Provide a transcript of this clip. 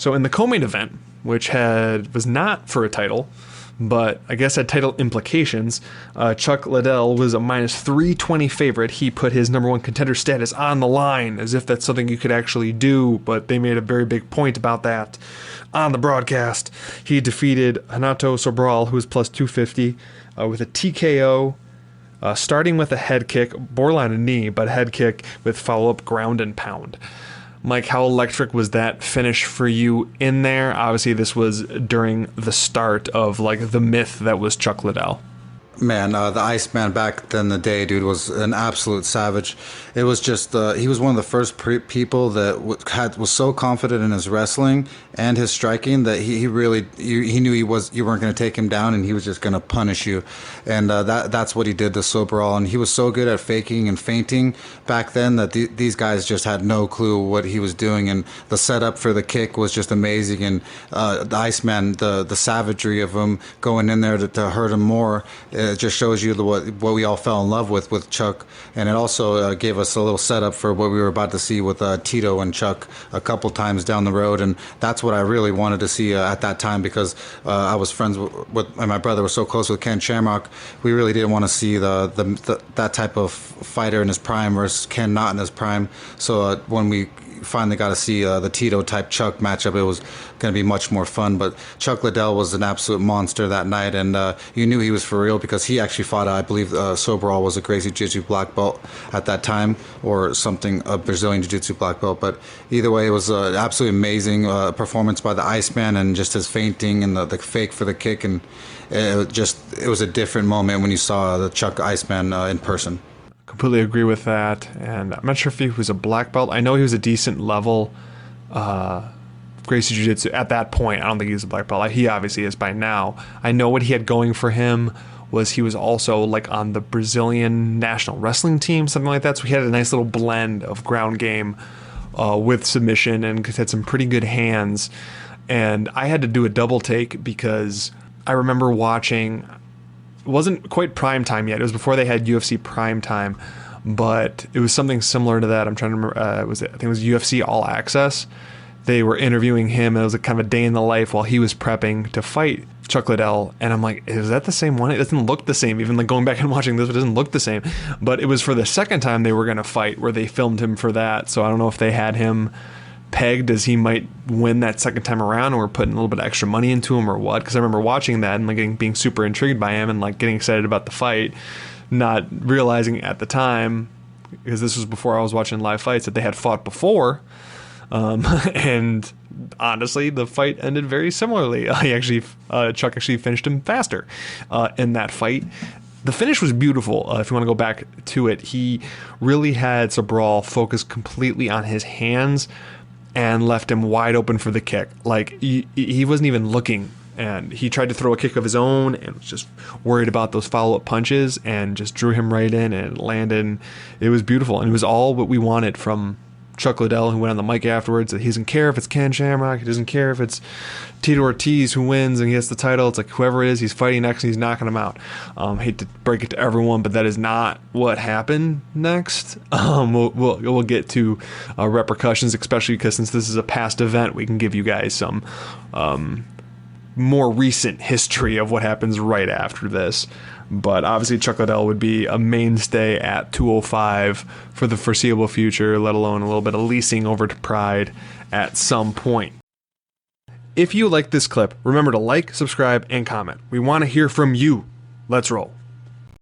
So in the co-main event, which was not for a title, but I guess had title implications, Chuck Liddell was a -320 favorite. He put his number one contender status on the line as if that's something you could actually do, but they made a very big point about that on the broadcast. He defeated Renato Sobral, who was +250, with a TKO, starting with a head kick, borderline a knee, but a head kick with follow-up ground and pound. Mike, how electric was that finish for you in there? Obviously, this was during the start of like the myth that was Chuck Liddell. Man, the Iceman back then in the day, dude, was an absolute savage. It was just, he was one of the first people that was so confident in his wrestling and his striking that he really, he knew you weren't going to take him down, and he was just going to punish you. And that's what he did to Sobral. And he was so good at faking and feinting back then that these guys just had no clue what he was doing. And the setup for the kick was just amazing. And the Iceman, the savagery of him going in there to hurt him more, it just shows you what we all fell in love with Chuck. And it also gave us a little setup for what we were about to see with Tito and Chuck a couple times down the road. And that's what I really wanted to see at that time, because I was friends with and my brother was so close with Ken Shamrock. We really didn't want to see that type of fighter in his prime versus Ken not in his prime. So when we finally got to see the Tito type Chuck matchup, it was going to be much more fun. But Chuck Liddell was an absolute monster that night, and you knew he was for real because he actually fought, I believe Sobral was a Gracie Jiu-Jitsu black belt at that time, or something, a Brazilian Jiu-Jitsu black belt. But either way, it was an absolutely amazing performance by the Iceman, and just his feinting and the fake for the kick, and it was a different moment when you saw the Chuck Iceman in person. Completely agree with that, and I'm not sure if he was a black belt. I know he was a decent level Gracie Jiu-Jitsu at that point. I don't think he was a black belt. He obviously is by now. I know what he had going for him was he was also like on the Brazilian national wrestling team, something like that. So he had a nice little blend of ground game with submission, and had some pretty good hands. And I had to do a double take because I remember watching. It wasn't quite prime time yet. It was before they had UFC prime time, but it was something similar to that. I'm trying to remember. I think it was UFC All Access. They were interviewing him, and it was a kind of a day in the life while he was prepping to fight Chuck Liddell. And I'm like, is that the same one? It doesn't look the same. Even like going back and watching this, it doesn't look the same. But it was for the second time they were going to fight, where they filmed him for that. So I don't know if they had him pegged as he might win that second time around, or putting a little bit of extra money into him, or what. Because I remember watching that and like being super intrigued by him, and like getting excited about the fight, not realizing at the time, because this was before I was watching live fights, that they had fought before. And honestly, the fight ended very similarly. Chuck actually finished him faster in that fight. The finish was beautiful. If you want to go back to it, he really had Sobral focus completely on his hands and left him wide open for the kick. Like he wasn't even looking, and he tried to throw a kick of his own and was just worried about those follow-up punches, and just drew him right in, and it landed. It was beautiful, and it was all what we wanted from Chuck Liddell, who went on the mic afterwards, that he doesn't care if it's Ken Shamrock, he doesn't care if it's Tito Ortiz who wins and he gets the title. It's like whoever it is, he's fighting next and he's knocking him out. Hate to break it to everyone, but that is not what happened next. We'll get to repercussions, especially because since this is a past event, we can give you guys some more recent history of what happens right after this. But obviously Chuck Liddell would be a mainstay at 205 for the foreseeable future, let alone a little bit of leasing over to Pride at some point. If you like this clip, remember to like, subscribe, and comment. We want to hear from you. Let's roll.